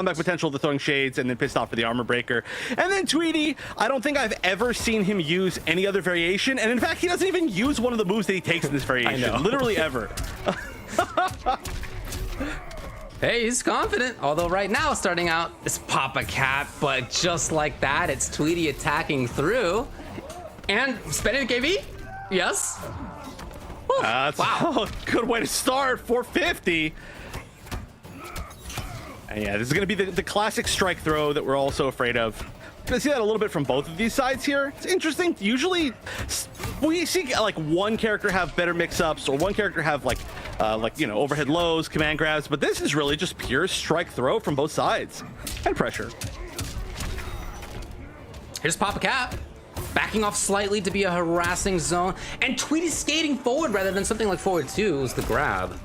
comeback potential of the throwing shades, and then pissed off for the armor breaker. And then Tweedy, I don't think I've ever seen him use any other variation, and in fact he doesn't even use one of the moves that he takes in this variation, literally ever. Hey, he's confident, although right now starting out is Poppacap, but just like that, it's Tweedy attacking through and spending KV. Yes. That's wow. a good way to start. 450. And yeah, this is going to be the classic strike throw that we're all so afraid of. Going to see that a little bit from both of these sides here. It's interesting. Usually we see like one character have better mix-ups or one character have like you know, overhead lows, command grabs, but this is really just pure strike throw from both sides and pressure. Here's Poppacap backing off slightly to be a harassing zone, and Tweedy skating forward rather than something like forward 2 was the grab.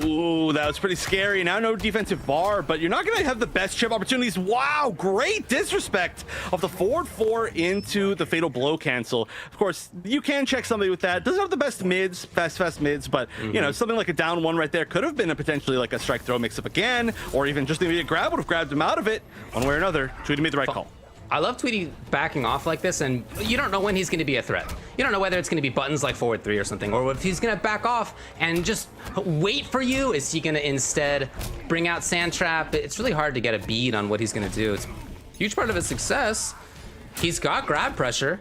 Ooh, that was pretty scary. Now no defensive bar, but you're not going to have the best chip opportunities. Wow, great disrespect of the forward 4 into the fatal blow cancel. Of course, you can check somebody with that. Doesn't have the best mids, fast mids, but you know, something like a down 1 right there could have been a potentially like a strike throw mix up again, or even just maybe a grab would have grabbed him out of it. One way or another, Tweedy made the right call. I love Tweedy backing off like this, and you don't know when he's going to be a threat. You don't know whether it's going to be buttons like forward 3 or something, or if he's going to back off and just wait for you. Is he going to instead bring out Sand Trap? It's really hard to get a bead on what he's going to do. It's a huge part of his success. He's got grab pressure.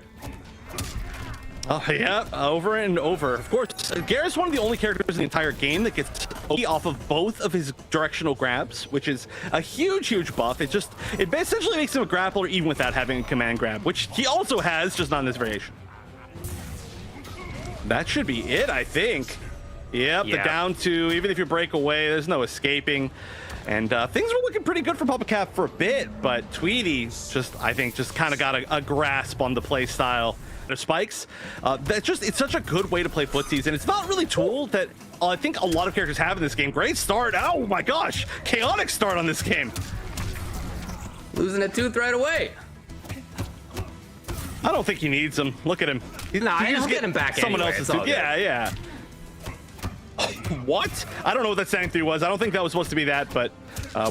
Oh, yeah, over and over. Of course, Garrett's one of the only characters in the entire game that gets OP off of both of his directional grabs, which is a huge buff. It essentially makes him a grappler even without having a command grab, which he also has, just not in this variation. That should be it, I think. Yep, the down 2, even if you break away, there's no escaping. And things were looking pretty good for Poppacap for a bit, but Tweedy I think just kind of got a grasp on the play style. Spikes, it's such a good way to play footsies, and it's not really a tool that I think a lot of characters have in this game. Great start. Oh my gosh, chaotic start on this game. Losing a tooth right away. I don't think he needs him. Look at him. Nah, he'll get him back someone anyway. else's tooth. Yeah. What? I don't know what that standing 3 was. I don't think that was supposed to be that, but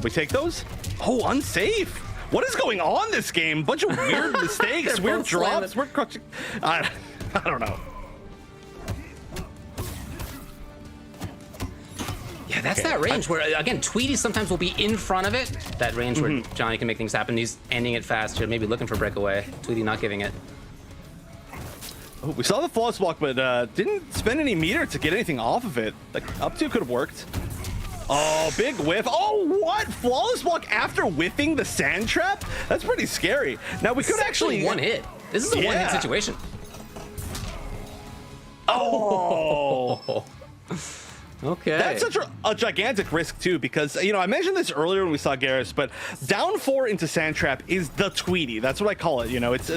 we take those. Oh, unsafe. What is going on this game? Bunch of weird mistakes, weird drops, weird crushing. I don't know. Yeah, that's that range where, again, Tweedy sometimes will be in front of it. That range where Johnny can make things happen. He's ending it fast here, maybe looking for breakaway. Tweedy not giving it. Oh, we saw the flawless block, but didn't spend any meter to get anything off of it. Like, up 2 could have worked. Oh, big whiff. Oh, what? Flawless block after whiffing the sand trap? That's pretty scary. Now, we could actually... one hit. This is a one-hit situation. Oh. Okay. That's such a gigantic risk, too, because, you know, I mentioned this earlier when we saw Garrus, but down 4 into Sand Trap is the Tweedy. That's what I call it. You know, it's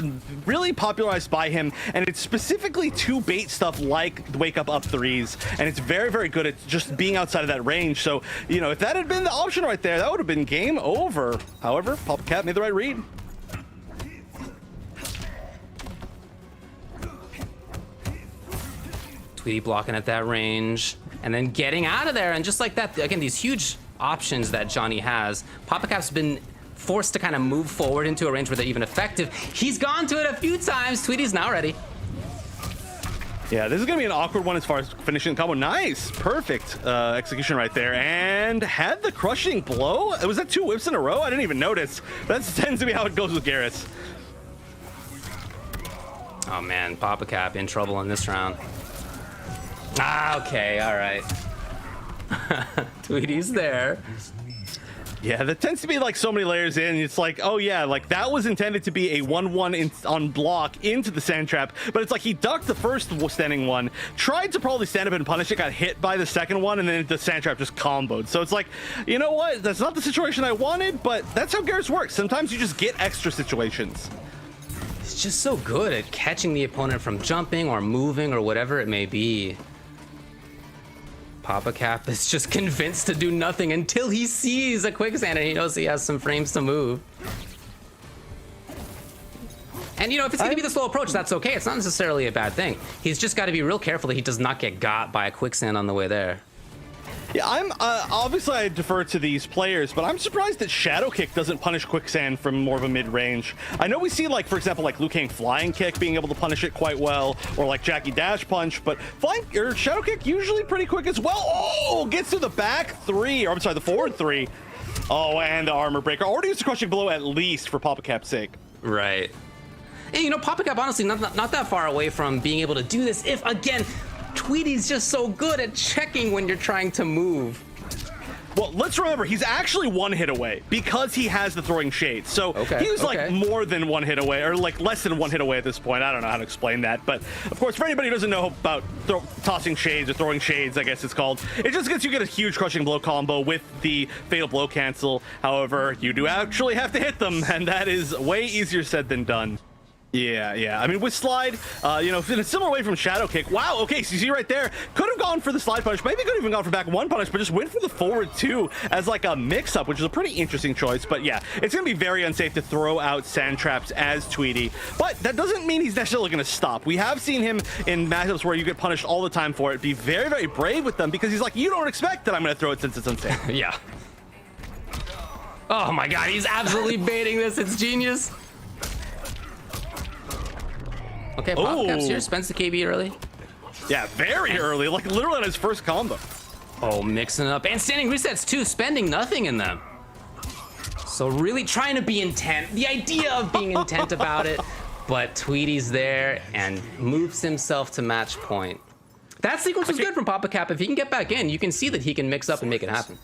really popularized by him, and it's specifically to bait stuff like wake up 3s, and it's very good at just being outside of that range. So, you know, if that had been the option right there, that would have been game over. However, Poppacap made the right read. Tweedy blocking at that range and then getting out of there, and just like that, again, these huge options that Johnny has. Poppacap's been forced to kind of move forward into a range where they're even effective. He's gone to it a few times. Tweedy's now ready. Yeah, this is gonna be an awkward one as far as finishing the combo. Nice, perfect execution right there, and had the crushing blow. Was that 2 whips in a row? I didn't even notice. That tends to be how it goes with Garrus. Oh man, Poppacap in trouble in this round. Ah, okay, all right. Tweedy's there. Yeah, that tends to be like so many layers in. It's like, oh yeah, like that was intended to be a 1-1 on block into the sand trap, but it's like he ducked the first standing one, tried to probably stand up and punish it, got hit by the second one, and then the sand trap just comboed. So it's like, you know what? That's not the situation I wanted, but that's how Garrus works. Sometimes you just get extra situations. He's just so good at catching the opponent from jumping or moving or whatever it may be. Poppacap is just convinced to do nothing until he sees a quicksand and he knows he has some frames to move. And you know, if it's gonna be the slow approach, that's okay. It's not necessarily a bad thing. He's just got to be real careful that he does not get got by a quicksand on the way there. Yeah, I'm obviously I defer to these players, but I'm surprised that Shadow Kick doesn't punish Quicksand from more of a mid-range. I know we see, like, for example, like Liu Kang Flying Kick being able to punish it quite well, or like Jackie Dash Punch, but Shadow Kick usually pretty quick as well. Oh, gets to the back three, or I'm sorry, the forward three. Oh, and the armor breaker. Already used a crushing blow at least for Poppacap's sake. Right. And you know, Poppacap honestly not that far away from being able to do this if, again, Tweedy's just so good at checking when you're trying to move. Well, let's remember, he's actually one hit away because he has the throwing shades. So he's like more than one hit away, or like less than one hit away at this point. I don't know how to explain that. But of course, for anybody who doesn't know about tossing shades or throwing shades, I guess it's called, it just gets you get a huge crushing blow combo with the fatal blow cancel. However, you do actually have to hit them, and that is way easier said than done. Yeah. I mean, with slide, you know, in a similar way from Shadow Kick. Wow, okay, so you see right there, could have gone for the slide punish, maybe could have even gone for back one punish, but just went for the forward two as like a mix-up, which is a pretty interesting choice. But yeah, it's going to be very unsafe to throw out sand traps as Tweedy, but that doesn't mean he's necessarily going to stop. We have seen him in matchups where you get punished all the time for it, be very, very brave with them, because he's like, you don't expect that I'm going to throw it since it's unsafe. Yeah. Oh my god, he's absolutely baiting this. It's genius. Okay, Poppacap's here. Spends the KB early. Yeah, very early, like literally on his first combo. Oh, mixing it up. And standing resets too, spending nothing in them. So really trying to be intent. The idea of being intent about it, but Tweedy's there and moves himself to match point. That sequence was good from Poppacap. If he can get back in, you can see that he can mix up and make it happen.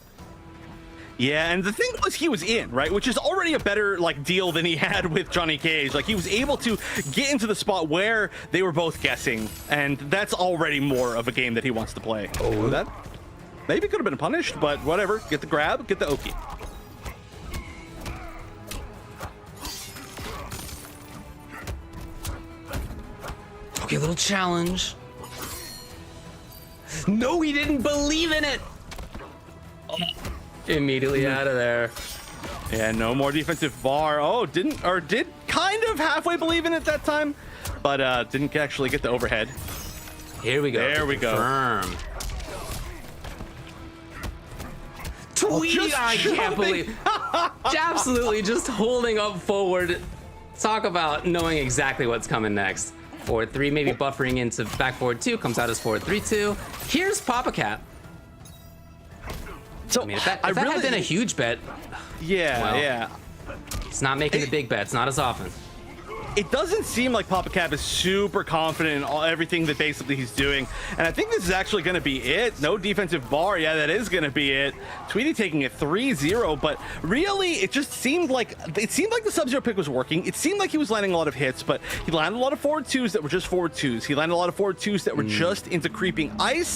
Yeah, and the thing was he was in, right? Which is already a better like deal than he had with Johnny Cage. Like he was able to get into the spot where they were both guessing, and that's already more of a game that he wants to play. Oh, that maybe could have been punished, but whatever. Get the grab, get the Oki. Okay, little challenge. No, he didn't believe in it. Oh. Immediately out of there. Yeah, no more defensive bar. Oh, did kind of halfway believe in it that time, but didn't actually get the overhead. Here we go. There we go. Tweedy, I can't believe. Absolutely just holding up forward. Talk about knowing exactly what's coming next. Forward three, maybe buffering into back forward two, comes out as forward 3-2. Here's Poppacap. So I mean, if that had been a huge bet, yeah. He's not making the big bets, not as often. It doesn't seem like Poppacap is super confident in everything that basically he's doing, and I think this is actually going to be it. No defensive bar. Yeah, that is going to be it. Tweedy taking it 3-0, but really, it just seemed like the Sub-Zero pick was working. It seemed like he was landing a lot of hits, but he landed a lot of forward twos that were just forward twos. He landed a lot of forward twos that were just into creeping ice.